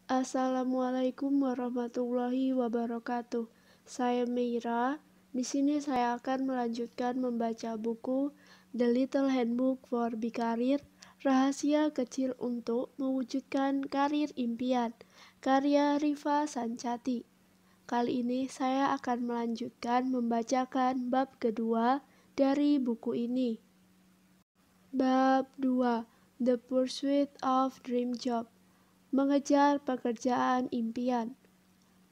Assalamualaikum warahmatullahi wabarakatuh. Saya Meira. Di sini saya akan melanjutkan membaca buku The Little Handbook for Big Career, Rahasia Kecil untuk Mewujudkan Karir Impian, karya Rifa Sancati. Kali ini saya akan melanjutkan membacakan bab kedua dari buku ini. Bab 2, The Pursuit of Dream Job. Mengejar pekerjaan impian.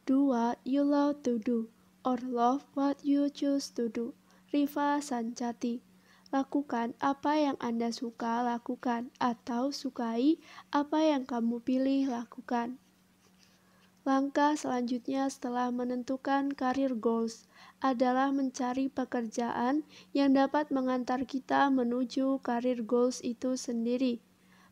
Do what you love to do, or love what you choose to do. Rifa Sancati. Lakukan apa yang Anda suka lakukan, atau sukai apa yang kamu pilih lakukan. Langkah selanjutnya setelah menentukan career goals adalah mencari pekerjaan yang dapat mengantar kita menuju career goals itu sendiri.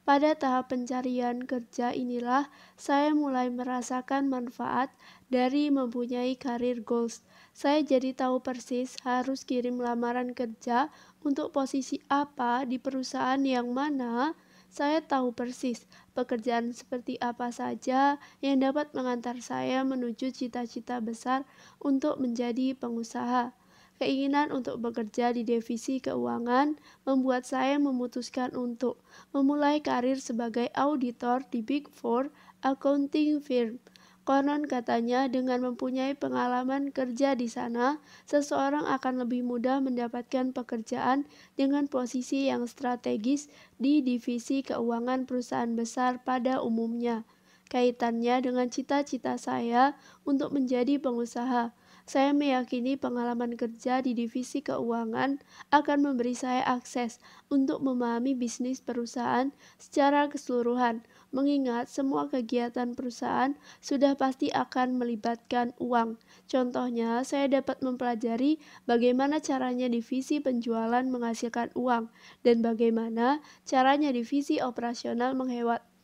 Pada tahap pencarian kerja inilah saya mulai merasakan manfaat dari mempunyai career goals. Saya jadi tahu persis harus kirim lamaran kerja untuk posisi apa di perusahaan yang mana. Saya tahu persis pekerjaan seperti apa saja yang dapat mengantar saya menuju cita-cita besar untuk menjadi pengusaha. Keinginan untuk bekerja di divisi keuangan membuat saya memutuskan untuk memulai karir sebagai auditor di Big Four accounting firm. Konon katanya dengan mempunyai pengalaman kerja di sana, seseorang akan lebih mudah mendapatkan pekerjaan dengan posisi yang strategis di divisi keuangan perusahaan besar pada umumnya. Kaitannya dengan cita-cita saya untuk menjadi pengusaha. Saya meyakini pengalaman kerja di divisi keuangan akan memberi saya akses untuk memahami bisnis perusahaan secara keseluruhan, mengingat semua kegiatan perusahaan sudah pasti akan melibatkan uang. Contohnya, saya dapat mempelajari bagaimana caranya divisi penjualan menghasilkan uang dan bagaimana caranya divisi operasional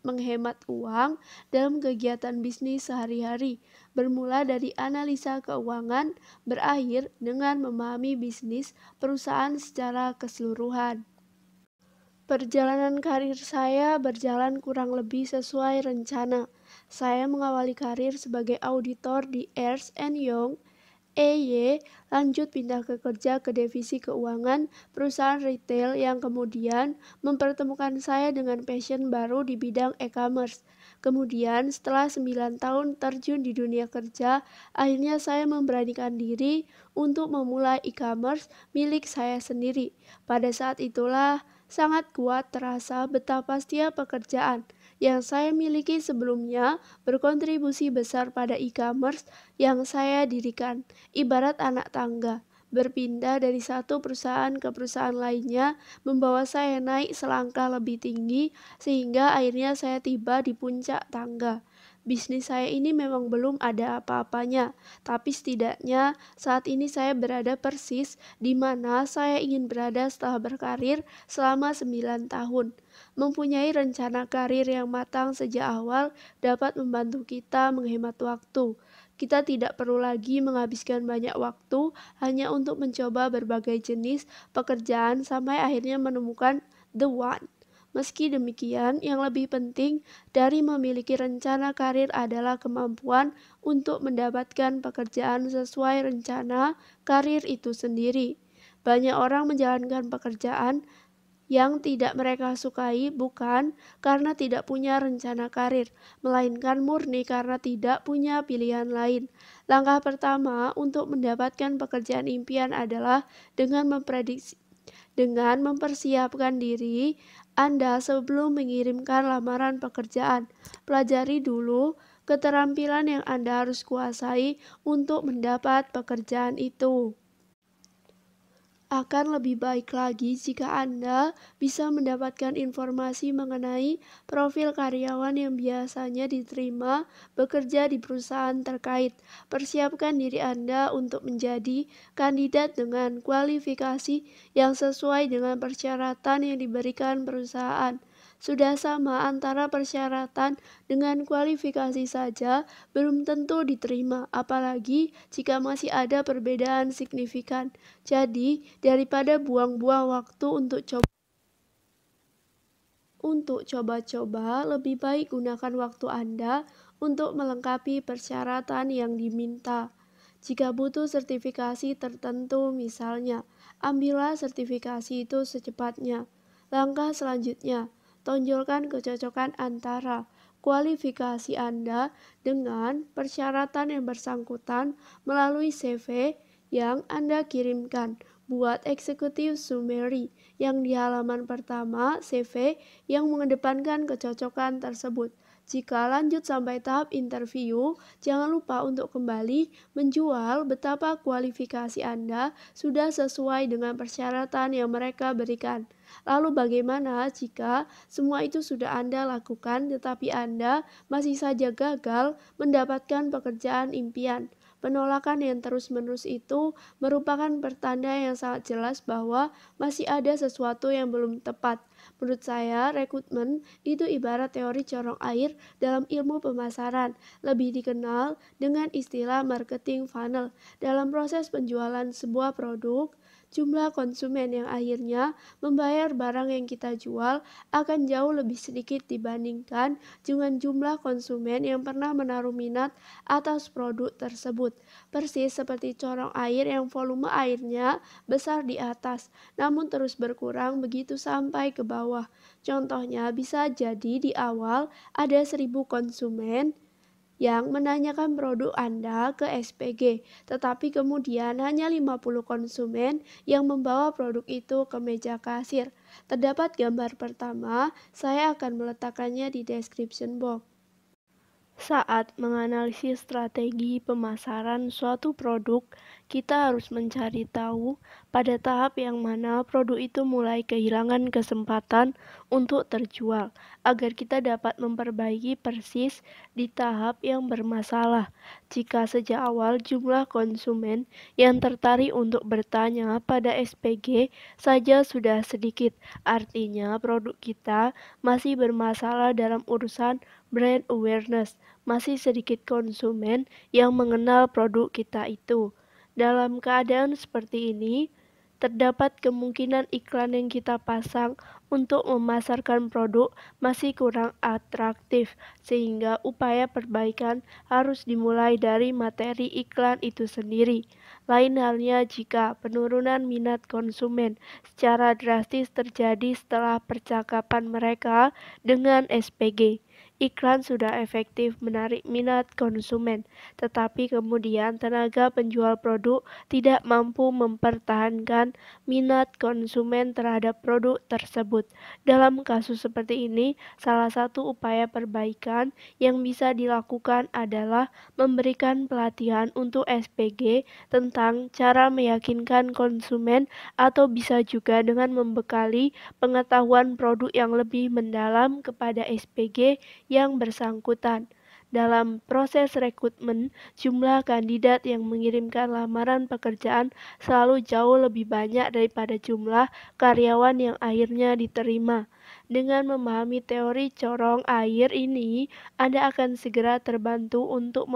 menghemat uang dalam kegiatan bisnis sehari-hari, bermula dari analisa keuangan, berakhir dengan memahami bisnis perusahaan secara keseluruhan. Perjalanan karir saya berjalan kurang lebih sesuai rencana. Saya mengawali karir sebagai auditor di Ernst & Young, EY, lanjut pindah kerja ke divisi keuangan perusahaan retail yang kemudian mempertemukan saya dengan passion baru di bidang e-commerce. Kemudian setelah 9 tahun terjun di dunia kerja, akhirnya saya memberanikan diri untuk memulai e-commerce milik saya sendiri. Pada saat itulah sangat kuat terasa betapa setiap pekerjaan yang saya miliki sebelumnya berkontribusi besar pada e-commerce yang saya dirikan. Ibarat anak tangga, berpindah dari satu perusahaan ke perusahaan lainnya membawa saya naik selangkah lebih tinggi sehingga akhirnya saya tiba di puncak tangga. Bisnis saya ini memang belum ada apa-apanya, tapi setidaknya saat ini saya berada persis di mana saya ingin berada setelah berkarir selama 9 tahun. Mempunyai rencana karir yang matang sejak awal dapat membantu kita menghemat waktu. Kita tidak perlu lagi menghabiskan banyak waktu hanya untuk mencoba berbagai jenis pekerjaan sampai akhirnya menemukan the one. Meski demikian, yang lebih penting dari memiliki rencana karir adalah kemampuan untuk mendapatkan pekerjaan sesuai rencana karir itu sendiri. Banyak orang menjalankan pekerjaan yang tidak mereka sukai bukan karena tidak punya rencana karir, melainkan murni karena tidak punya pilihan lain. Langkah pertama untuk mendapatkan pekerjaan impian adalah dengan mempersiapkan diri Anda sebelum mengirimkan lamaran pekerjaan. Pelajari dulu keterampilan yang Anda harus kuasai untuk mendapat pekerjaan itu. Akan lebih baik lagi jika Anda bisa mendapatkan informasi mengenai profil karyawan yang biasanya diterima bekerja di perusahaan terkait. Persiapkan diri Anda untuk menjadi kandidat dengan kualifikasi yang sesuai dengan persyaratan yang diberikan perusahaan. Sudah sama antara persyaratan dengan kualifikasi saja belum tentu diterima, apalagi jika masih ada perbedaan signifikan. Jadi, daripada buang-buang waktu untuk coba Untuk coba-coba, lebih baik gunakan waktu Anda untuk melengkapi persyaratan yang diminta. Jika butuh sertifikasi tertentu, misalnya, ambillah sertifikasi itu secepatnya. Langkah selanjutnya, tonjolkan kecocokan antara kualifikasi Anda dengan persyaratan yang bersangkutan melalui CV yang Anda kirimkan. Buat eksekutif summary yang di halaman pertama CV yang mengedepankan kecocokan tersebut. Jika lanjut sampai tahap interview, jangan lupa untuk kembali menjual betapa kualifikasi Anda sudah sesuai dengan persyaratan yang mereka berikan. Lalu bagaimana jika semua itu sudah Anda lakukan tetapi Anda masih saja gagal mendapatkan pekerjaan impian? Penolakan yang terus-menerus itu merupakan pertanda yang sangat jelas bahwa masih ada sesuatu yang belum tepat. Menurut saya, rekrutmen itu ibarat teori corong air dalam ilmu pemasaran, lebih dikenal dengan istilah marketing funnel. Dalam proses penjualan sebuah produk, jumlah konsumen yang akhirnya membayar barang yang kita jual akan jauh lebih sedikit dibandingkan dengan jumlah konsumen yang pernah menaruh minat atas produk tersebut. Persis seperti corong air yang volume airnya besar di atas, namun terus berkurang begitu sampai ke bawah. Contohnya bisa jadi di awal ada 1.000 konsumen yang menanyakan produk Anda ke SPG, tetapi kemudian hanya 50 konsumen yang membawa produk itu ke meja kasir. Terdapat gambar pertama, saya akan meletakkannya di description box. Saat menganalisis strategi pemasaran suatu produk, kita harus mencari tahu pada tahap yang mana produk itu mulai kehilangan kesempatan untuk terjual, agar kita dapat memperbaiki persis di tahap yang bermasalah. Jika sejak awal jumlah konsumen yang tertarik untuk bertanya pada SPG saja sudah sedikit, artinya produk kita masih bermasalah dalam urusan brand awareness. Masih sedikit konsumen yang mengenal produk kita itu. Dalam keadaan seperti ini, terdapat kemungkinan iklan yang kita pasang untuk memasarkan produk masih kurang atraktif, sehingga upaya perbaikan harus dimulai dari materi iklan itu sendiri. Lain halnya jika penurunan minat konsumen secara drastis terjadi setelah percakapan mereka dengan SPG. Iklan sudah efektif menarik minat konsumen, tetapi kemudian tenaga penjual produk tidak mampu mempertahankan minat konsumen terhadap produk tersebut. Dalam kasus seperti ini, salah satu upaya perbaikan yang bisa dilakukan adalah memberikan pelatihan untuk SPG tentang cara meyakinkan konsumen atau bisa juga dengan membekali pengetahuan produk yang lebih mendalam kepada SPG yang bersangkutan. Dalam proses rekrutmen, jumlah kandidat yang mengirimkan lamaran pekerjaan selalu jauh lebih banyak daripada jumlah karyawan yang akhirnya diterima. Dengan memahami teori corong air ini, Anda akan segera terbantu untuk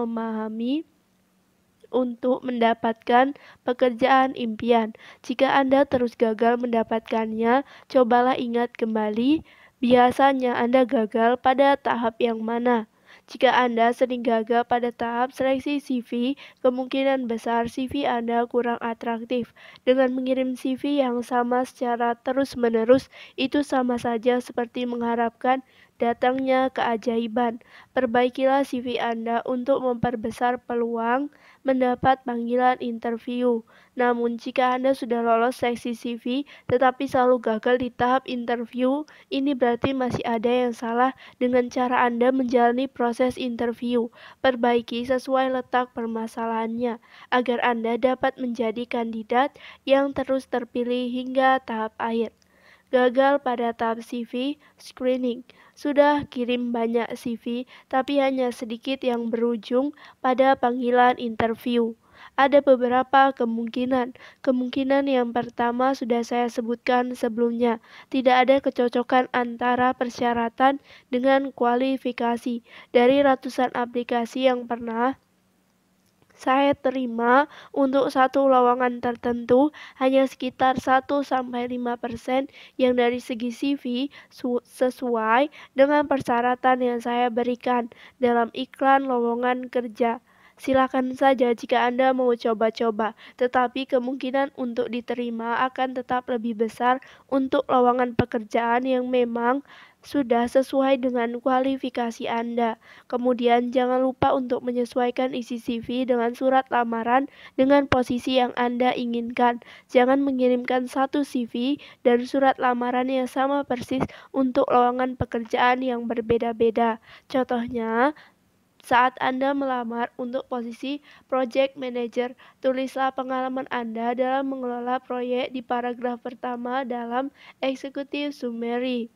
mendapatkan pekerjaan impian. Jika Anda terus gagal mendapatkannya, cobalah ingat kembali. Biasanya Anda gagal pada tahap yang mana? Jika Anda sering gagal pada tahap seleksi CV, kemungkinan besar CV Anda kurang atraktif. Dengan mengirim CV yang sama secara terus-menerus, itu sama saja seperti mengharapkan datangnya keajaiban. Perbaikilah CV Anda untuk memperbesar peluang mendapat panggilan interview. Namun jika Anda sudah lolos seleksi CV tetapi selalu gagal di tahap interview, ini berarti masih ada yang salah dengan cara Anda menjalani proses interview. Perbaiki sesuai letak permasalahannya agar Anda dapat menjadi kandidat yang terus terpilih hingga tahap akhir. Gagal pada tahap CV screening. Sudah kirim banyak CV, tapi hanya sedikit yang berujung pada panggilan interview. Ada beberapa kemungkinan. Kemungkinan yang pertama sudah saya sebutkan sebelumnya. Tidak ada kecocokan antara persyaratan dengan kualifikasi. Dari ratusan aplikasi yang pernah Saya terima untuk satu lowongan tertentu hanya sekitar 1-5% yang dari segi CV sesuai dengan persyaratan yang saya berikan dalam iklan lowongan kerja. Silakan saja jika Anda mau coba-coba, tetapi kemungkinan untuk diterima akan tetap lebih besar untuk lowongan pekerjaan yang memang sudah sesuai dengan kualifikasi Anda. Kemudian jangan lupa untuk menyesuaikan isi CV dengan surat lamaran dengan posisi yang Anda inginkan. Jangan mengirimkan satu CV dan surat lamaran yang sama persis untuk lowongan pekerjaan yang berbeda-beda. Contohnya, saat Anda melamar untuk posisi Project Manager, tulislah pengalaman Anda dalam mengelola proyek di paragraf pertama dalam Executive Summary.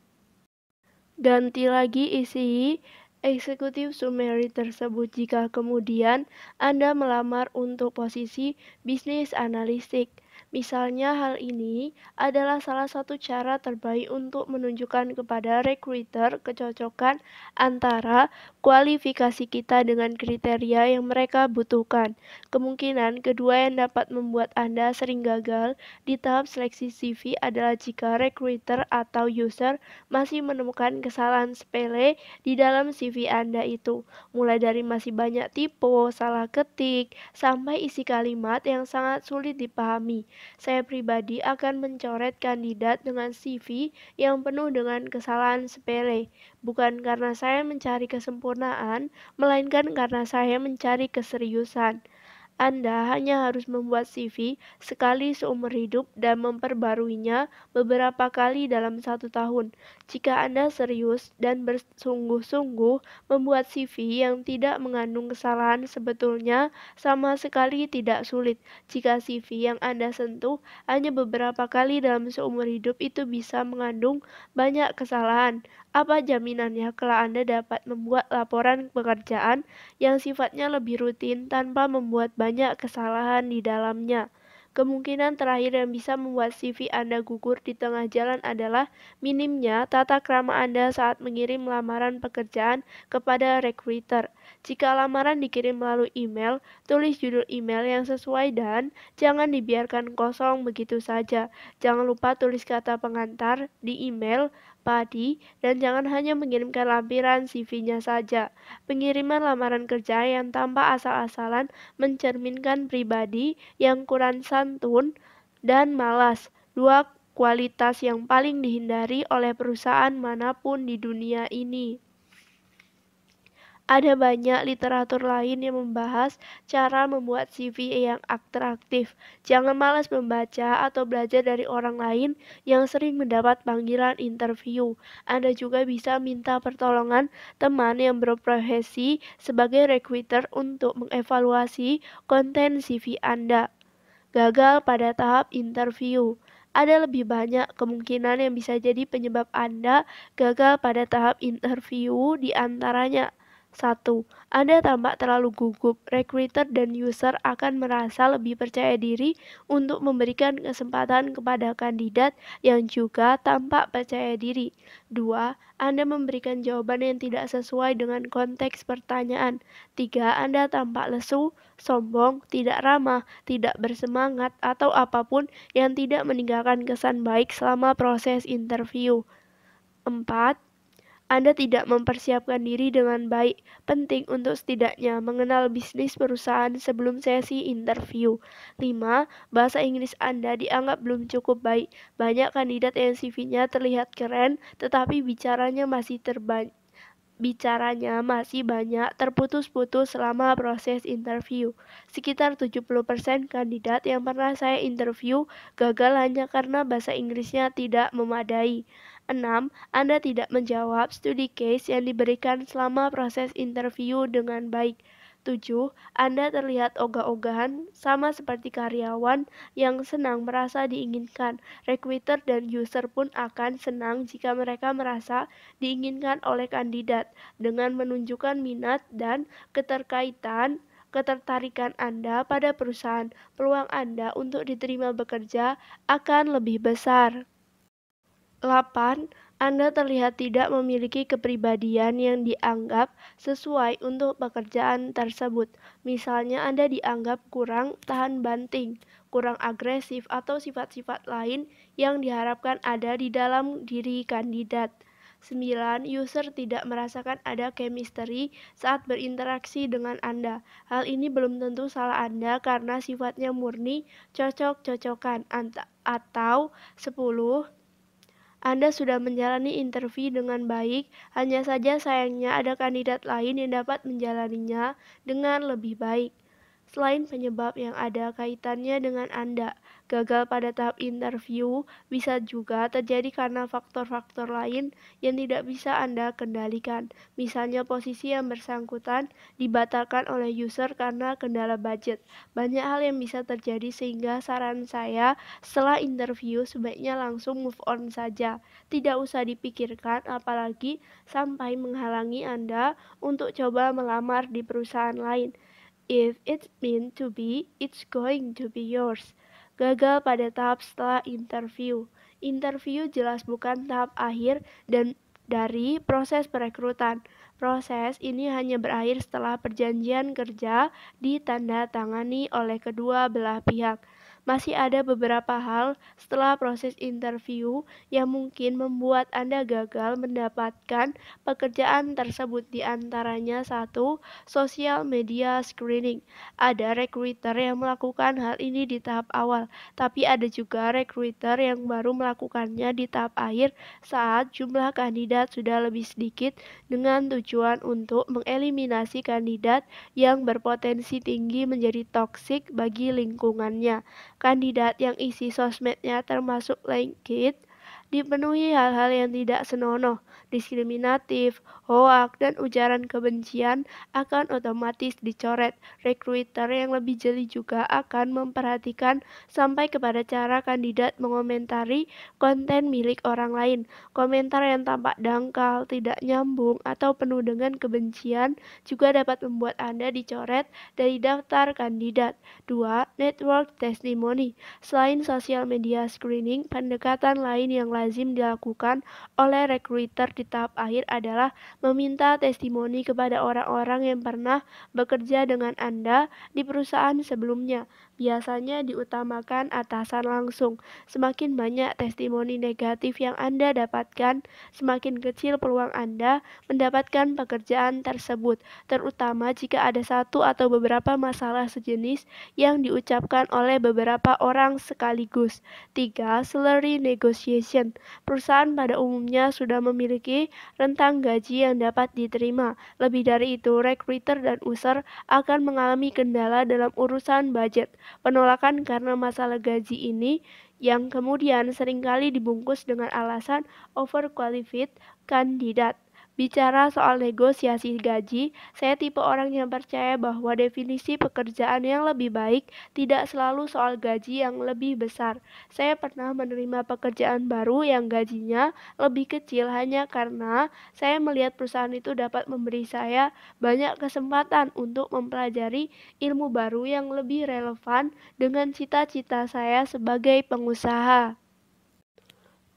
Ganti lagi isi Executive Summary tersebut jika kemudian Anda melamar untuk posisi Business Analytic. Misalnya hal ini adalah salah satu cara terbaik untuk menunjukkan kepada recruiter kecocokan antara kualifikasi kita dengan kriteria yang mereka butuhkan. Kemungkinan kedua yang dapat membuat Anda sering gagal di tahap seleksi CV adalah jika recruiter atau user masih menemukan kesalahan sepele di dalam CV Anda itu, mulai dari masih banyak tipe, salah ketik, sampai isi kalimat yang sangat sulit dipahami. Saya pribadi akan mencoret kandidat dengan CV yang penuh dengan kesalahan sepele, bukan karena saya mencari kesempurnaan, melainkan karena saya mencari keseriusan. Anda hanya harus membuat CV sekali seumur hidup dan memperbaruinya beberapa kali dalam 1 tahun. Jika Anda serius dan bersungguh-sungguh membuat CV yang tidak mengandung kesalahan, sebetulnya sama sekali tidak sulit. Jika CV yang Anda sentuh hanya beberapa kali dalam seumur hidup itu bisa mengandung banyak kesalahan, apa jaminannya kalau Anda dapat membuat laporan pekerjaan yang sifatnya lebih rutin tanpa membuat banyak kesalahan di dalamnya? Kemungkinan terakhir yang bisa membuat CV Anda gugur di tengah jalan adalah minimnya tata krama Anda saat mengirim lamaran pekerjaan kepada recruiter. Jika lamaran dikirim melalui email, tulis judul email yang sesuai dan jangan dibiarkan kosong begitu saja. Jangan lupa tulis kata pengantar di email, body, dan jangan hanya mengirimkan lampiran CV-nya saja. Pengiriman lamaran kerja yang tanpa asal-asalan mencerminkan pribadi yang kurang santun dan malas, dua kualitas yang paling dihindari oleh perusahaan manapun di dunia ini. Ada banyak literatur lain yang membahas cara membuat CV yang atraktif. Jangan malas membaca atau belajar dari orang lain yang sering mendapat panggilan interview. Anda juga bisa minta pertolongan teman yang berprofesi sebagai recruiter untuk mengevaluasi konten CV Anda. Gagal pada tahap interview. Ada lebih banyak kemungkinan yang bisa jadi penyebab Anda gagal pada tahap interview, di antaranya: 1. Anda tampak terlalu gugup. Recruiter dan user akan merasa lebih percaya diri untuk memberikan kesempatan kepada kandidat yang juga tampak percaya diri. 2. Anda memberikan jawaban yang tidak sesuai dengan konteks pertanyaan. 3. Anda tampak lesu, sombong, tidak ramah, tidak bersemangat, atau apapun yang tidak meninggalkan kesan baik selama proses interview. 4. Anda tidak mempersiapkan diri dengan baik. Penting untuk setidaknya mengenal bisnis perusahaan sebelum sesi interview. 5. Bahasa Inggris Anda dianggap belum cukup baik. Banyak kandidat yang CV-nya terlihat keren, tetapi bicaranya masih banyak terputus-putus selama proses interview. Sekitar 70% kandidat yang pernah saya interview gagal hanya karena bahasa Inggrisnya tidak memadai. 6. Anda tidak menjawab studi case yang diberikan selama proses interview dengan baik. 7. Anda terlihat ogah-ogahan, sama seperti karyawan yang senang merasa diinginkan. Recruiter dan user pun akan senang jika mereka merasa diinginkan oleh kandidat. Dengan menunjukkan minat dan ketertarikan Anda pada perusahaan, peluang Anda untuk diterima bekerja akan lebih besar. 8. Anda terlihat tidak memiliki kepribadian yang dianggap sesuai untuk pekerjaan tersebut. Misalnya, Anda dianggap kurang tahan banting, kurang agresif, atau sifat-sifat lain yang diharapkan ada di dalam diri kandidat. 9. User tidak merasakan ada chemistry saat berinteraksi dengan Anda. Hal ini belum tentu salah Anda karena sifatnya murni cocok-cocokan. Atau 10. Anda sudah menjalani interview dengan baik, hanya saja sayangnya ada kandidat lain yang dapat menjalaninya dengan lebih baik. Selain penyebab yang ada kaitannya dengan Anda, gagal pada tahap interview bisa juga terjadi karena faktor-faktor lain yang tidak bisa Anda kendalikan. Misalnya posisi yang bersangkutan dibatalkan oleh user karena kendala budget. Banyak hal yang bisa terjadi sehingga saran saya setelah interview sebaiknya langsung move on saja. Tidak usah dipikirkan apalagi sampai menghalangi Anda untuk coba melamar di perusahaan lain. If it's meant to be, it's going to be yours. Gagal pada tahap setelah interview. Interview jelas bukan tahap akhir dan dari proses perekrutan. Proses ini hanya berakhir setelah perjanjian kerja ditandatangani oleh kedua belah pihak. Masih ada beberapa hal setelah proses interview yang mungkin membuat Anda gagal mendapatkan pekerjaan tersebut, di antaranya 1. Sosial media screening. Ada recruiter yang melakukan hal ini di tahap awal, tapi ada juga recruiter yang baru melakukannya di tahap akhir saat jumlah kandidat sudah lebih sedikit dengan tujuan untuk mengeliminasi kandidat yang berpotensi tinggi menjadi toksik bagi lingkungannya. Kandidat yang isi sosmednya termasuk LinkedIn dipenuhi hal-hal yang tidak senonoh, diskriminatif, hoak, dan ujaran kebencian akan otomatis dicoret. Recruiter yang lebih jeli juga akan memperhatikan sampai kepada cara kandidat mengomentari konten milik orang lain. Komentar yang tampak dangkal, tidak nyambung, atau penuh dengan kebencian juga dapat membuat Anda dicoret dari daftar kandidat. 2. Network testimony. Selain sosial media screening, pendekatan lain yang lazim dilakukan oleh recruiter di tahap akhir adalah meminta testimoni kepada orang-orang yang pernah bekerja dengan Anda di perusahaan sebelumnya. Biasanya diutamakan atasan langsung. Semakin banyak testimoni negatif yang Anda dapatkan, semakin kecil peluang Anda mendapatkan pekerjaan tersebut, terutama jika ada satu atau beberapa masalah sejenis yang diucapkan oleh beberapa orang sekaligus. 3. Salary negotiation. Perusahaan pada umumnya sudah memiliki rentang gaji yang dapat diterima. Lebih dari itu, recruiter dan user akan mengalami kendala dalam urusan budget. Penolakan karena masalah gaji ini yang kemudian seringkali dibungkus dengan alasan overqualified kandidat. Bicara soal negosiasi gaji, saya tipe orang yang percaya bahwa definisi pekerjaan yang lebih baik tidak selalu soal gaji yang lebih besar. Saya pernah menerima pekerjaan baru yang gajinya lebih kecil hanya karena saya melihat perusahaan itu dapat memberi saya banyak kesempatan untuk mempelajari ilmu baru yang lebih relevan dengan cita-cita saya sebagai pengusaha.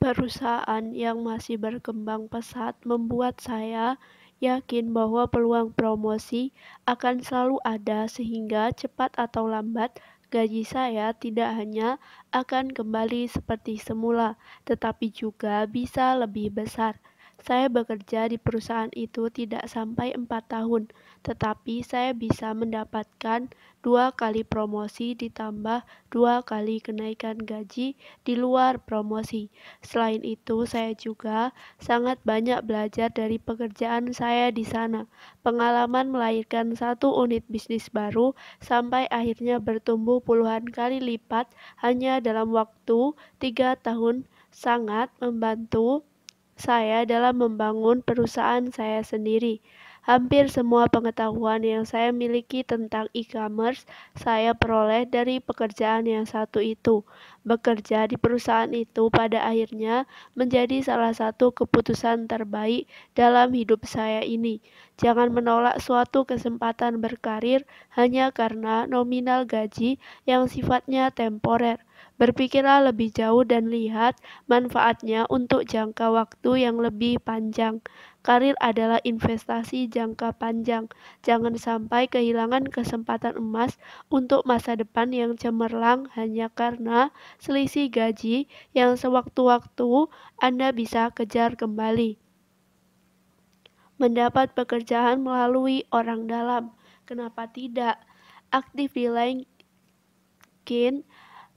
Perusahaan yang masih berkembang pesat membuat saya yakin bahwa peluang promosi akan selalu ada sehingga cepat atau lambat gaji saya tidak hanya akan kembali seperti semula, tetapi juga bisa lebih besar. Saya bekerja di perusahaan itu tidak sampai 4 tahun, tetapi saya bisa mendapatkan 2 kali promosi ditambah 2 kali kenaikan gaji di luar promosi. Selain itu, saya juga sangat banyak belajar dari pekerjaan saya di sana. Pengalaman melahirkan satu unit bisnis baru sampai akhirnya bertumbuh puluhan kali lipat hanya dalam waktu 3 tahun sangat membantu saya dalam membangun perusahaan saya sendiri. Hampir semua pengetahuan yang saya miliki tentang e-commerce saya peroleh dari pekerjaan yang satu itu. Bekerja di perusahaan itu pada akhirnya menjadi salah satu keputusan terbaik dalam hidup saya ini. Jangan menolak suatu kesempatan berkarir hanya karena nominal gaji yang sifatnya temporer. Berpikirlah lebih jauh dan lihat manfaatnya untuk jangka waktu yang lebih panjang. Karir adalah investasi jangka panjang. Jangan sampai kehilangan kesempatan emas untuk masa depan yang cemerlang hanya karena selisih gaji yang sewaktu-waktu Anda bisa kejar kembali. Mendapat pekerjaan melalui orang dalam. Kenapa tidak? Aktif di LinkedIn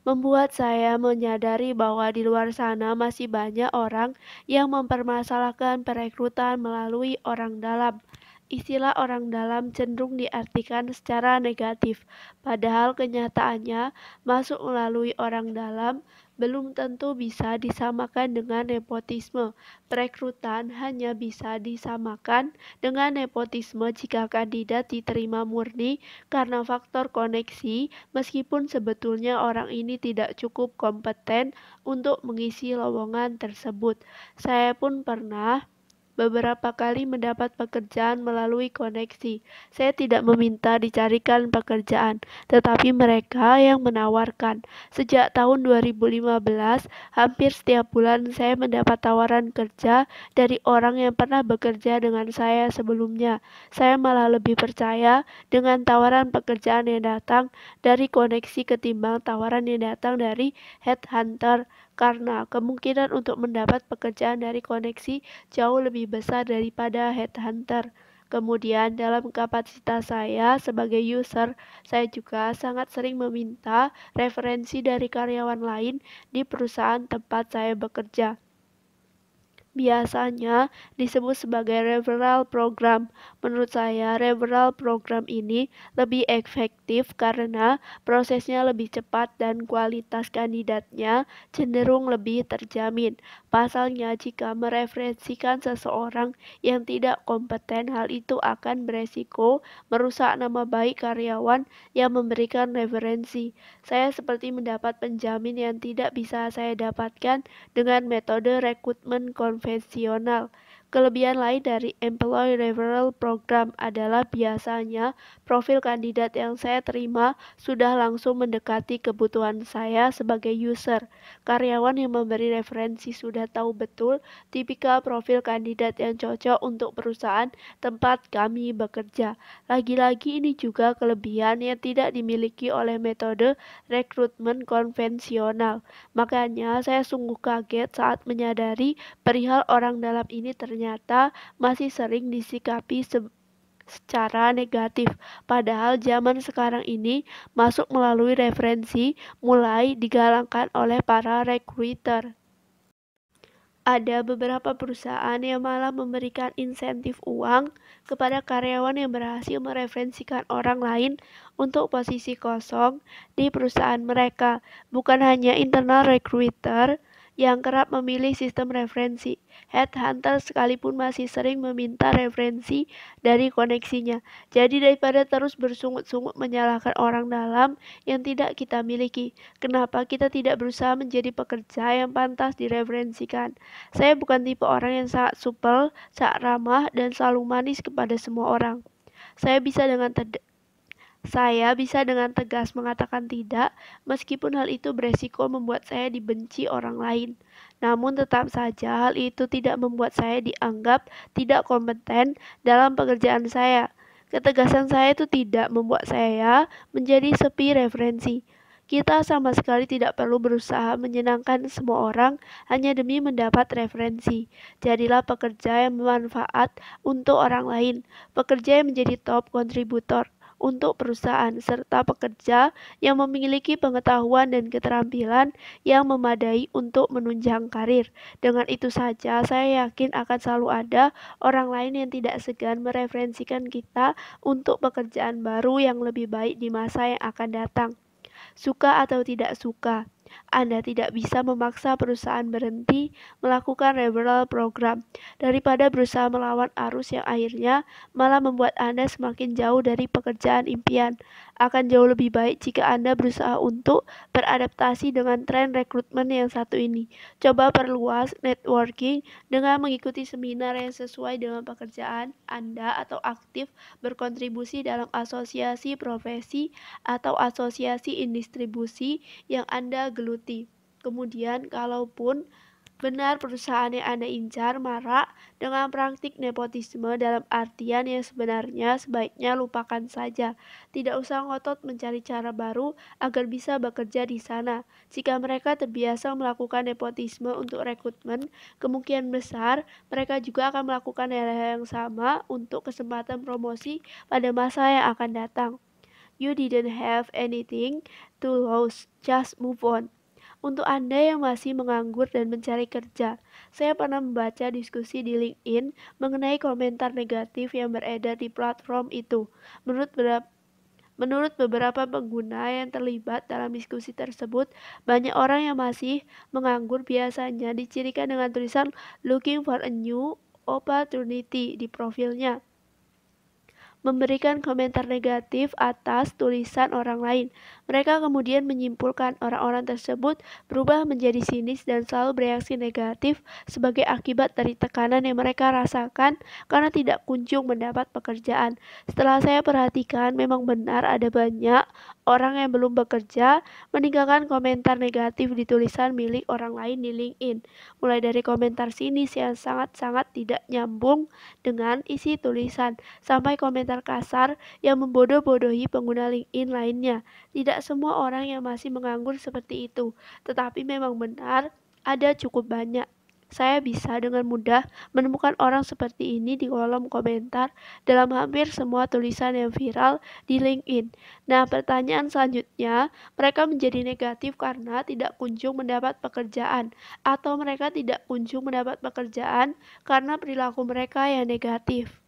membuat saya menyadari bahwa di luar sana masih banyak orang yang mempermasalahkan perekrutan melalui orang dalam. Istilah orang dalam cenderung diartikan secara negatif, padahal kenyataannya masuk melalui orang dalam belum tentu bisa disamakan dengan nepotisme. Perekrutan hanya bisa disamakan dengan nepotisme jika kandidat diterima murni karena faktor koneksi, meskipun sebetulnya orang ini tidak cukup kompeten untuk mengisi lowongan tersebut. Saya pun pernah beberapa kali mendapat pekerjaan melalui koneksi. Saya tidak meminta dicarikan pekerjaan, tetapi mereka yang menawarkan. Sejak tahun 2015, hampir setiap bulan saya mendapat tawaran kerja dari orang yang pernah bekerja dengan saya sebelumnya. Saya malah lebih percaya dengan tawaran pekerjaan yang datang dari koneksi ketimbang tawaran yang datang dari headhunter, karena kemungkinan untuk mendapat pekerjaan dari koneksi jauh lebih besar daripada headhunter. Kemudian dalam kapasitas saya sebagai user, saya juga sangat sering meminta referensi dari karyawan lain di perusahaan tempat saya bekerja. Biasanya disebut sebagai referral program. Menurut saya, referral program ini lebih efektif karena prosesnya lebih cepat dan kualitas kandidatnya cenderung lebih terjamin. Pasalnya, jika mereferensikan seseorang yang tidak kompeten, hal itu akan beresiko merusak nama baik karyawan yang memberikan referensi. Saya seperti mendapat penjamin yang tidak bisa saya dapatkan dengan metode rekrutmen konvensional. Kelebihan lain dari Employee Referral Program adalah biasanya profil kandidat yang saya terima sudah langsung mendekati kebutuhan saya sebagai user. Karyawan yang memberi referensi sudah tahu betul tipikal profil kandidat yang cocok untuk perusahaan tempat kami bekerja. Lagi-lagi ini juga kelebihan yang tidak dimiliki oleh metode rekrutmen konvensional. Makanya saya sungguh kaget saat menyadari perihal orang dalam ini ternyata masih sering disikapi secara negatif. Padahal zaman sekarang ini masuk melalui referensi mulai digalakkan oleh para recruiter. Ada beberapa perusahaan yang malah memberikan insentif uang kepada karyawan yang berhasil mereferensikan orang lain untuk posisi kosong di perusahaan mereka. Bukan hanya internal recruiter yang kerap memilih sistem referensi, headhunter sekalipun masih sering meminta referensi dari koneksinya. Jadi daripada terus bersungut-sungut menyalahkan orang dalam yang tidak kita miliki, kenapa kita tidak berusaha menjadi pekerja yang pantas direferensikan? Saya bukan tipe orang yang sangat supel, sangat ramah, dan selalu manis kepada semua orang. Saya bisa dengan tegas mengatakan tidak, meskipun hal itu beresiko membuat saya dibenci orang lain. Namun tetap saja hal itu tidak membuat saya dianggap tidak kompeten dalam pekerjaan saya. Ketegasan saya itu tidak membuat saya menjadi sepi referensi. Kita sama sekali tidak perlu berusaha menyenangkan semua orang hanya demi mendapat referensi. Jadilah pekerja yang bermanfaat untuk orang lain, pekerja yang menjadi top kontributor untuk perusahaan, serta pekerja yang memiliki pengetahuan dan keterampilan yang memadai untuk menunjang karir. Dengan itu saja, saya yakin akan selalu ada orang lain yang tidak segan mereferensikan kita untuk pekerjaan baru yang lebih baik di masa yang akan datang. Suka atau tidak suka, Anda tidak bisa memaksa perusahaan berhenti melakukan referral program. Daripada berusaha melawan arus yang akhirnya malah membuat Anda semakin jauh dari pekerjaan impian. Akan jauh lebih baik jika Anda berusaha untuk beradaptasi dengan tren rekrutmen yang satu ini. Coba perluas networking dengan mengikuti seminar yang sesuai dengan pekerjaan Anda atau aktif berkontribusi dalam asosiasi profesi atau asosiasi distribusi yang Anda geluti. geluti. Kemudian, kalaupun benar perusahaan yang Anda incar marak dengan praktik nepotisme dalam artian yang sebenarnya sebaiknya lupakan saja. Tidak usah ngotot mencari cara baru agar bisa bekerja di sana. Jika mereka terbiasa melakukan nepotisme untuk rekrutmen, kemungkinan besar mereka juga akan melakukan hal yang sama untuk kesempatan promosi pada masa yang akan datang. You didn't have anything to lose, just move on. Untuk Anda yang masih menganggur dan mencari kerja, saya pernah membaca diskusi di LinkedIn mengenai komentar negatif yang beredar di platform itu. Menurut beberapa pengguna yang terlibat dalam diskusi tersebut, banyak orang yang masih menganggur biasanya dicirikan dengan tulisan "Looking for a new opportunity" di profilnya, memberikan komentar negatif atas tulisan orang lain. Mereka kemudian menyimpulkan orang-orang tersebut berubah menjadi sinis dan selalu bereaksi negatif sebagai akibat dari tekanan yang mereka rasakan karena tidak kunjung mendapat pekerjaan. Setelah saya perhatikan, memang benar ada banyak orang yang belum bekerja meninggalkan komentar negatif di tulisan milik orang lain di LinkedIn. Mulai dari komentar sinis yang sangat-sangat tidak nyambung dengan isi tulisan, sampai komentar kasar yang membodoh-bodohi pengguna LinkedIn lainnya. Tidak semua orang yang masih menganggur seperti itu, tetapi memang benar ada cukup banyak. Saya bisa dengan mudah menemukan orang seperti ini di kolom komentar dalam hampir semua tulisan yang viral di LinkedIn. Nah, pertanyaan selanjutnya, mereka menjadi negatif karena tidak kunjung mendapat pekerjaan, atau mereka tidak kunjung mendapat pekerjaan karena perilaku mereka yang negatif.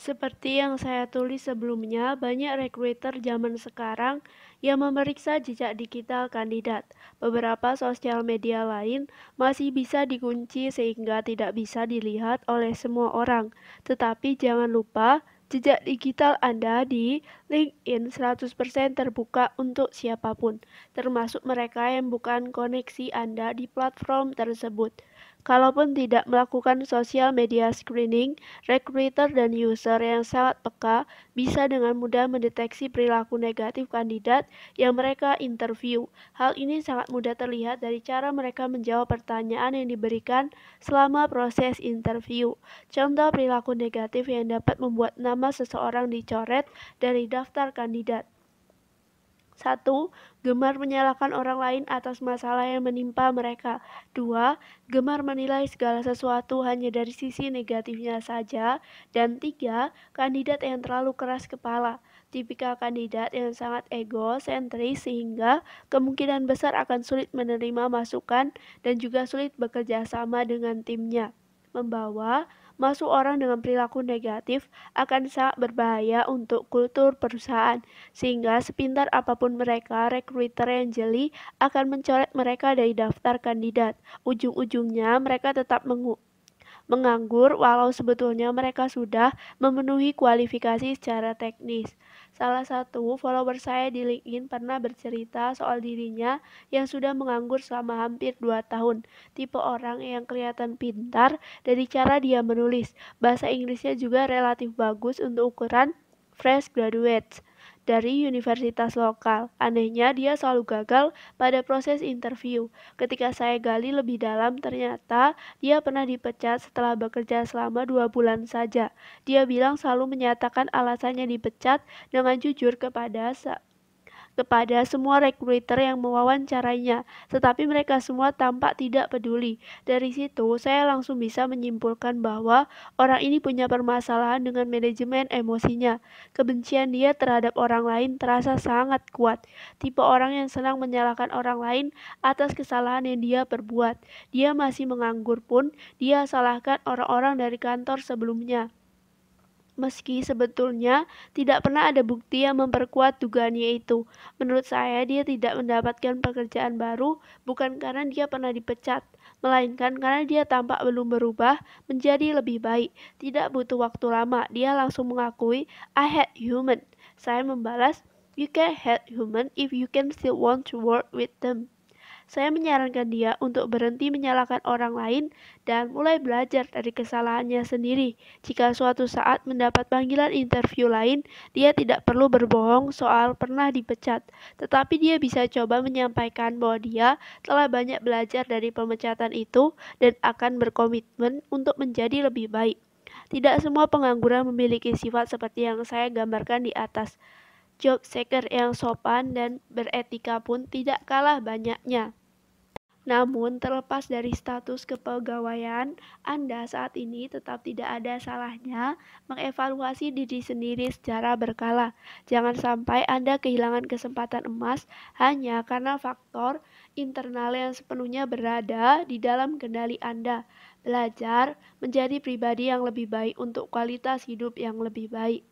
Seperti yang saya tulis sebelumnya, banyak recruiter zaman sekarang yang memeriksa jejak digital kandidat. Beberapa sosial media lain masih bisa dikunci sehingga tidak bisa dilihat oleh semua orang. Tetapi jangan lupa, jejak digital Anda di LinkedIn 100% terbuka untuk siapapun, termasuk mereka yang bukan koneksi Anda di platform tersebut. Kalaupun tidak melakukan sosial media screening, recruiter dan user yang sangat peka bisa dengan mudah mendeteksi perilaku negatif kandidat yang mereka interview. Hal ini sangat mudah terlihat dari cara mereka menjawab pertanyaan yang diberikan selama proses interview. Contoh perilaku negatif yang dapat membuat nama seseorang dicoret dari daftar kandidat. 1. Gemar menyalahkan orang lain atas masalah yang menimpa mereka. 2. Gemar menilai segala sesuatu hanya dari sisi negatifnya saja. Dan 3. Kandidat yang terlalu keras kepala. Tipikal kandidat yang sangat egosentris sehingga kemungkinan besar akan sulit menerima masukan dan juga sulit bekerja sama dengan timnya. Membawa masuk orang dengan perilaku negatif akan sangat berbahaya untuk kultur perusahaan, sehingga sepintar apapun mereka, recruiter yang jeli akan mencoret mereka dari daftar kandidat. Ujung-ujungnya mereka tetap menganggur walau sebetulnya mereka sudah memenuhi kualifikasi secara teknis. Salah satu follower saya di LinkedIn pernah bercerita soal dirinya yang sudah menganggur selama hampir 2 tahun. Tipe orang yang kelihatan pintar dari cara dia menulis. Bahasa Inggrisnya juga relatif bagus untuk ukuran fresh graduates dari universitas lokal. Anehnya dia selalu gagal pada proses interview. Ketika saya gali lebih dalam, ternyata dia pernah dipecat setelah bekerja selama 2 bulan saja. Dia bilang selalu menyatakan alasannya dipecat dengan jujur kepada semua recruiter yang mewawancarainya, tetapi mereka semua tampak tidak peduli. Dari situ, saya langsung bisa menyimpulkan bahwa orang ini punya permasalahan dengan manajemen emosinya. Kebencian dia terhadap orang lain terasa sangat kuat. Tipe orang yang senang menyalahkan orang lain atas kesalahan yang dia perbuat. Dia masih menganggur pun, dia salahkan orang-orang dari kantor sebelumnya. Meski sebetulnya tidak pernah ada bukti yang memperkuat dugaannya itu. Menurut saya dia tidak mendapatkan pekerjaan baru bukan karena dia pernah dipecat, melainkan karena dia tampak belum berubah menjadi lebih baik. Tidak butuh waktu lama, dia langsung mengakui, "I hate human." Saya membalas, "You can hate human if you can still want to work with them." Saya menyarankan dia untuk berhenti menyalahkan orang lain dan mulai belajar dari kesalahannya sendiri. Jika suatu saat mendapat panggilan interview lain, dia tidak perlu berbohong soal pernah dipecat, tetapi dia bisa coba menyampaikan bahwa dia telah banyak belajar dari pemecatan itu dan akan berkomitmen untuk menjadi lebih baik. Tidak semua pengangguran memiliki sifat seperti yang saya gambarkan di atas. Job seeker yang sopan dan beretika pun tidak kalah banyaknya. Namun, terlepas dari status kepegawaian Anda saat ini, tetap tidak ada salahnya mengevaluasi diri sendiri secara berkala. Jangan sampai Anda kehilangan kesempatan emas hanya karena faktor internal yang sepenuhnya berada di dalam kendali Anda. Belajar menjadi pribadi yang lebih baik untuk kualitas hidup yang lebih baik.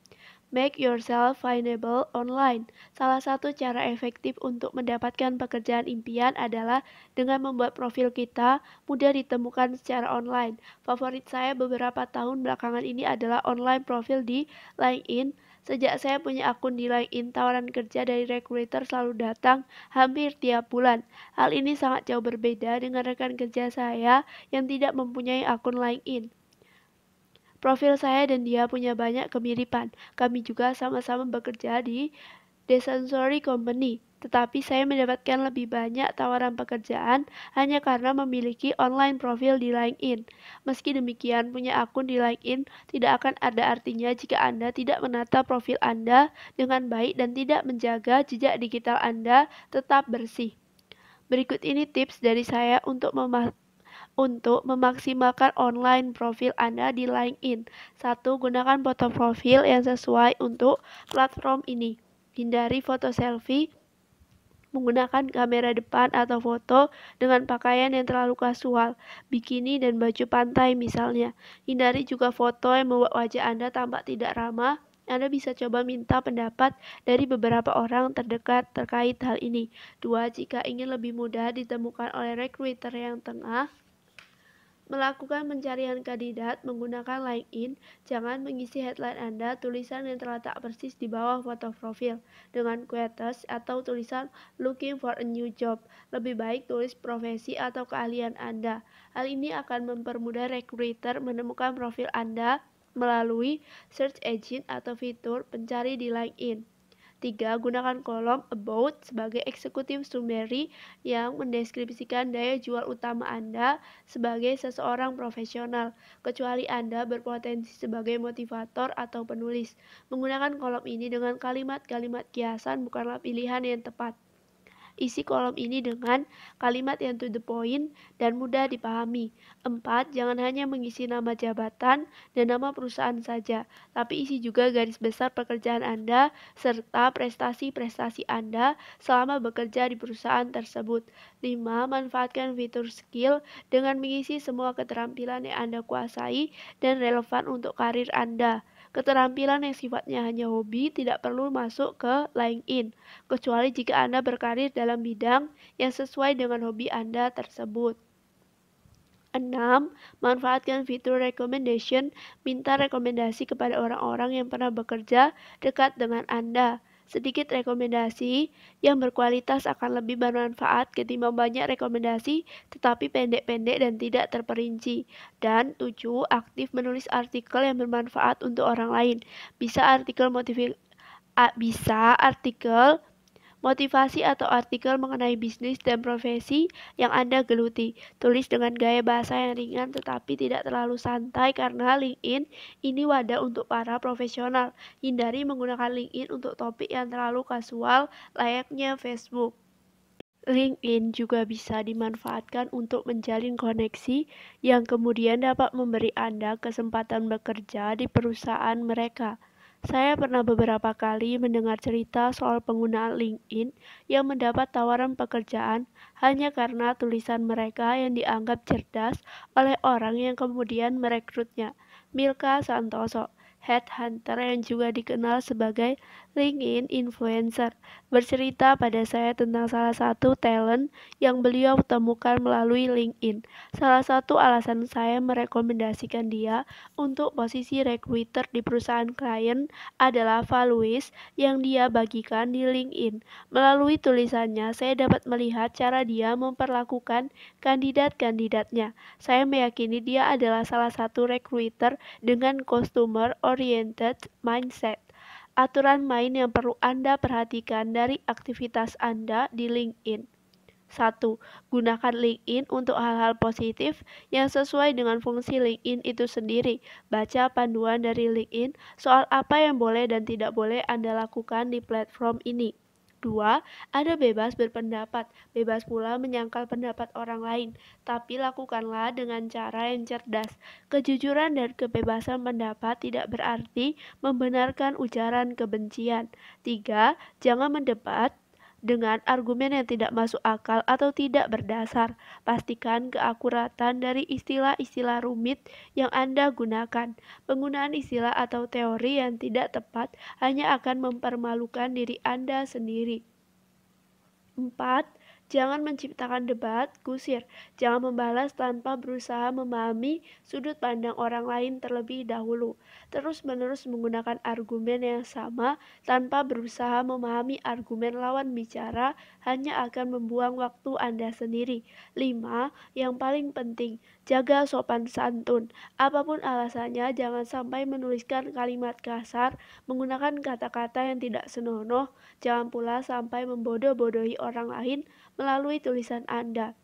Make yourself findable online. Salah satu cara efektif untuk mendapatkan pekerjaan impian adalah dengan membuat profil kita mudah ditemukan secara online. Favorit saya beberapa tahun belakangan ini adalah online profil di LinkedIn. Sejak saya punya akun di LinkedIn, tawaran kerja dari recruiter selalu datang hampir tiap bulan. Hal ini sangat jauh berbeda dengan rekan kerja saya yang tidak mempunyai akun LinkedIn. Profil saya dan dia punya banyak kemiripan. Kami juga sama-sama bekerja di Descensory Company, tetapi saya mendapatkan lebih banyak tawaran pekerjaan hanya karena memiliki online profil di LinkedIn. Meski demikian, punya akun di LinkedIn tidak akan ada artinya jika Anda tidak menata profil Anda dengan baik dan tidak menjaga jejak digital Anda tetap bersih. Berikut ini tips dari saya untuk memaksimalkan online profil Anda di LinkedIn. 1. Gunakan foto profil yang sesuai untuk platform ini. Hindari foto selfie menggunakan kamera depan atau foto dengan pakaian yang terlalu kasual, bikini dan baju pantai misalnya. Hindari juga foto yang membuat wajah Anda tampak tidak ramah. Anda bisa coba minta pendapat dari beberapa orang terdekat terkait hal ini. 2. Jika ingin lebih mudah ditemukan oleh recruiter yang tengah melakukan pencarian kandidat menggunakan LinkedIn, jangan mengisi headline Anda tulisan yang terletak persis di bawah foto profil dengan quotes atau tulisan looking for a new job. Lebih baik tulis profesi atau keahlian Anda. Hal ini akan mempermudah recruiter menemukan profil Anda melalui search engine atau fitur pencari di LinkedIn. 3. Gunakan kolom About sebagai eksekutif summary yang mendeskripsikan daya jual utama Anda sebagai seseorang profesional, kecuali Anda berpotensi sebagai motivator atau penulis. Menggunakan kolom ini dengan kalimat-kalimat kiasan bukanlah pilihan yang tepat. Isi kolom ini dengan kalimat yang to the point dan mudah dipahami. 4. Jangan hanya mengisi nama jabatan dan nama perusahaan saja, tapi isi juga garis besar pekerjaan Anda serta prestasi-prestasi Anda selama bekerja di perusahaan tersebut. 5. Manfaatkan fitur skill dengan mengisi semua keterampilan yang Anda kuasai dan relevan untuk karir Anda. Keterampilan yang sifatnya hanya hobi tidak perlu masuk ke LinkedIn, kecuali jika Anda berkarir dalam bidang yang sesuai dengan hobi Anda tersebut. 6. Manfaatkan fitur recommendation, minta rekomendasi kepada orang-orang yang pernah bekerja dekat dengan Anda. Sedikit rekomendasi yang berkualitas akan lebih bermanfaat ketimbang banyak rekomendasi tetapi pendek-pendek dan tidak terperinci. Dan 7. Aktif menulis artikel yang bermanfaat untuk orang lain. Bisa artikel motivasi atau artikel mengenai bisnis dan profesi yang Anda geluti. Tulis dengan gaya bahasa yang ringan tetapi tidak terlalu santai karena LinkedIn ini wadah untuk para profesional. Hindari menggunakan LinkedIn untuk topik yang terlalu kasual layaknya Facebook. LinkedIn juga bisa dimanfaatkan untuk menjalin koneksi yang kemudian dapat memberi Anda kesempatan bekerja di perusahaan mereka. Saya pernah beberapa kali mendengar cerita soal penggunaan LinkedIn yang mendapat tawaran pekerjaan hanya karena tulisan mereka yang dianggap cerdas oleh orang yang kemudian merekrutnya. Milka Santoso. headhunter yang juga dikenal sebagai LinkedIn influencer, bercerita pada saya tentang salah satu talent yang beliau temukan melalui LinkedIn. Salah satu alasan saya merekomendasikan dia untuk posisi recruiter di perusahaan klien adalah values yang dia bagikan di LinkedIn. Melalui tulisannya, saya dapat melihat cara dia memperlakukan kandidat-kandidatnya. Saya meyakini dia adalah salah satu recruiter dengan customer oriented mindset. Aturan main yang perlu Anda perhatikan dari aktivitas Anda di LinkedIn. 1. Gunakan LinkedIn untuk hal-hal positif yang sesuai dengan fungsi LinkedIn itu sendiri. Baca panduan dari LinkedIn soal apa yang boleh dan tidak boleh Anda lakukan di platform ini. 2. Anda bebas berpendapat, bebas pula menyangkal pendapat orang lain, tapi lakukanlah dengan cara yang cerdas. Kejujuran dan kebebasan pendapat tidak berarti membenarkan ujaran kebencian. 3. Jangan mendebat dengan argumen yang tidak masuk akal atau tidak berdasar. Pastikan keakuratan dari istilah-istilah rumit yang Anda gunakan. Penggunaan istilah atau teori yang tidak tepat hanya akan mempermalukan diri Anda sendiri. 4. Jangan menciptakan debat kusir. Jangan membalas tanpa berusaha memahami sudut pandang orang lain terlebih dahulu. Terus-menerus menggunakan argumen yang sama tanpa berusaha memahami argumen lawan bicara hanya akan membuang waktu Anda sendiri. 5. Yang paling penting, jaga sopan santun. Apapun alasannya, jangan sampai menuliskan kalimat kasar, menggunakan kata-kata yang tidak senonoh. Jangan pula sampai membodoh-bodohi orang lain melalui tulisan Anda.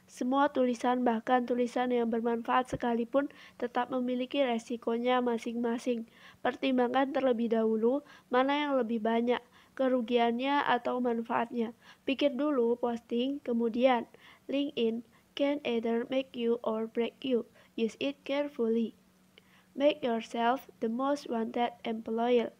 Semua tulisan, bahkan tulisan yang bermanfaat sekalipun, tetap memiliki resikonya masing-masing. Pertimbangkan terlebih dahulu mana yang lebih banyak, kerugiannya atau manfaatnya. Pikir dulu posting, kemudian LinkedIn can either make you or break you. Use it carefully. Make yourself the most wanted employer.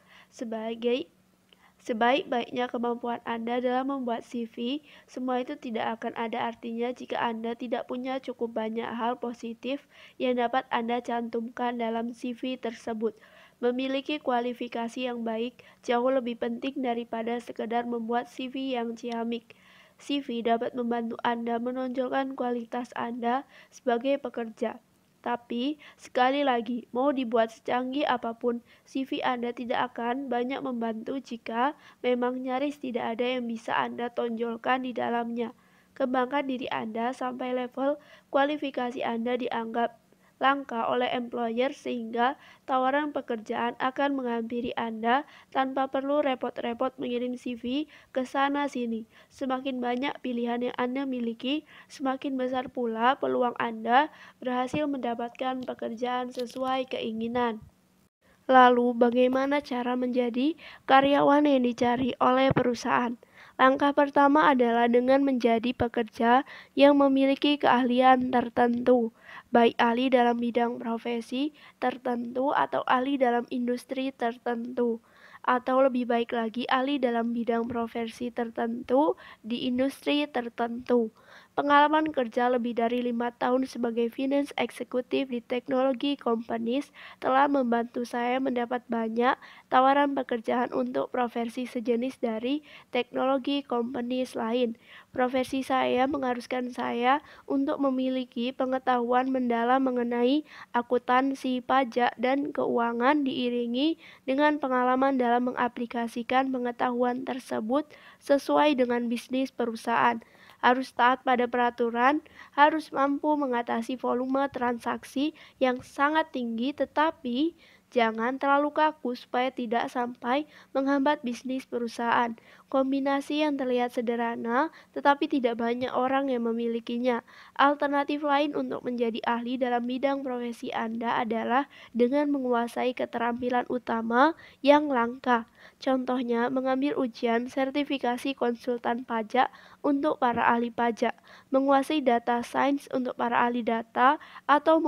Sebaik-baiknya kemampuan Anda dalam membuat CV, semua itu tidak akan ada artinya jika Anda tidak punya cukup banyak hal positif yang dapat Anda cantumkan dalam CV tersebut. Memiliki kualifikasi yang baik jauh lebih penting daripada sekedar membuat CV yang ciamik. CV dapat membantu Anda menonjolkan kualitas Anda sebagai pekerja. Tapi, sekali lagi, mau dibuat secanggih apapun, CV Anda tidak akan banyak membantu jika memang nyaris tidak ada yang bisa Anda tonjolkan di dalamnya. Kembangkan diri Anda sampai level kualifikasi Anda dianggap langka oleh employer sehingga tawaran pekerjaan akan menghampiri Anda tanpa perlu repot-repot mengirim CV ke sana-sini. Semakin banyak pilihan yang Anda miliki, semakin besar pula peluang Anda berhasil mendapatkan pekerjaan sesuai keinginan. Lalu, bagaimana cara menjadi karyawan yang dicari oleh perusahaan? Langkah pertama adalah dengan menjadi pekerja yang memiliki keahlian tertentu, baik ahli dalam bidang profesi tertentu atau ahli dalam industri tertentu, atau lebih baik lagi ahli dalam bidang profesi tertentu di industri tertentu. Pengalaman kerja lebih dari 5 tahun sebagai finance eksekutif di teknologi companies telah membantu saya mendapat banyak tawaran pekerjaan untuk profesi sejenis dari teknologi companies lain. Profesi saya mengharuskan saya untuk memiliki pengetahuan mendalam mengenai akuntansi, pajak, dan keuangan diiringi dengan pengalaman dalam mengaplikasikan pengetahuan tersebut sesuai dengan bisnis perusahaan. Harus taat pada peraturan, harus mampu mengatasi volume transaksi yang sangat tinggi, tetapi jangan terlalu kaku supaya tidak sampai menghambat bisnis perusahaan. Kombinasi yang terlihat sederhana, tetapi tidak banyak orang yang memilikinya. Alternatif lain untuk menjadi ahli dalam bidang profesi Anda adalah dengan menguasai keterampilan utama yang langka. Contohnya, mengambil ujian sertifikasi konsultan pajak untuk para ahli pajak, menguasai data science untuk para ahli data, atau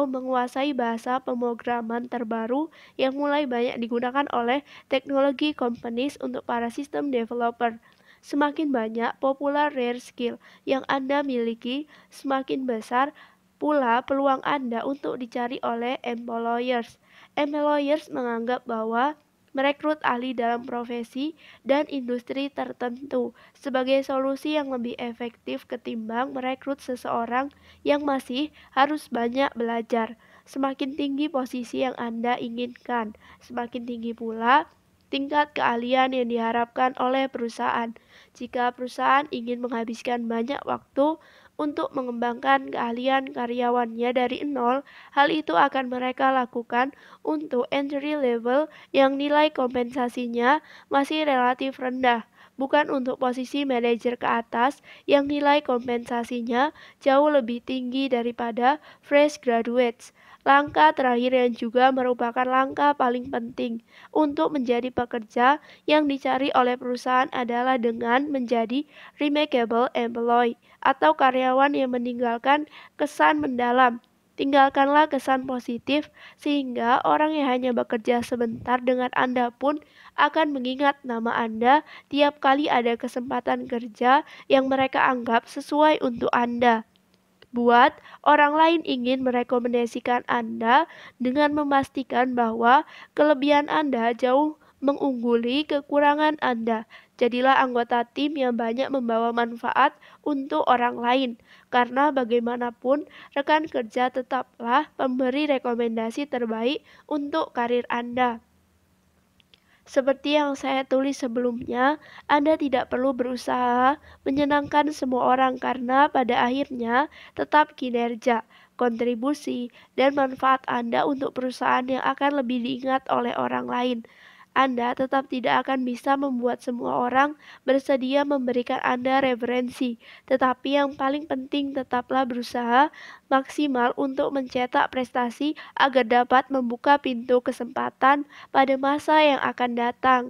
menguasai bahasa pemrograman terbaru yang mulai banyak digunakan oleh teknologi companies untuk para sistem developer. Semakin banyak popular rare skill yang Anda miliki, semakin besar pula peluang Anda untuk dicari oleh employers. Employers menganggap bahwa merekrut ahli dalam profesi dan industri tertentu sebagai solusi yang lebih efektif ketimbang merekrut seseorang yang masih harus banyak belajar. Semakin tinggi posisi yang Anda inginkan, semakin tinggi pula tingkat keahlian yang diharapkan oleh perusahaan. Jika perusahaan ingin menghabiskan banyak waktu untuk mengembangkan keahlian karyawannya dari nol, hal itu akan mereka lakukan untuk entry level yang nilai kompensasinya masih relatif rendah, bukan untuk posisi manajer ke atas yang nilai kompensasinya jauh lebih tinggi daripada fresh graduates. Langkah terakhir yang juga merupakan langkah paling penting untuk menjadi pekerja yang dicari oleh perusahaan adalah dengan menjadi remarkable employee atau karyawan yang meninggalkan kesan mendalam. Tinggalkanlah kesan positif sehingga orang yang hanya bekerja sebentar dengan Anda pun akan mengingat nama Anda tiap kali ada kesempatan kerja yang mereka anggap sesuai untuk Anda. Buat orang lain ingin merekomendasikan Anda dengan memastikan bahwa kelebihan Anda jauh mengungguli kekurangan Anda. Jadilah anggota tim yang banyak membawa manfaat untuk orang lain, karena bagaimanapun rekan kerja tetaplah pemberi rekomendasi terbaik untuk karir Anda. Seperti yang saya tulis sebelumnya, Anda tidak perlu berusaha menyenangkan semua orang karena pada akhirnya tetap kinerja, kontribusi, dan manfaat Anda untuk perusahaan yang akan lebih diingat oleh orang lain. Anda tetap tidak akan bisa membuat semua orang bersedia memberikan Anda referensi, tetapi yang paling penting tetaplah berusaha maksimal untuk mencetak prestasi agar dapat membuka pintu kesempatan pada masa yang akan datang.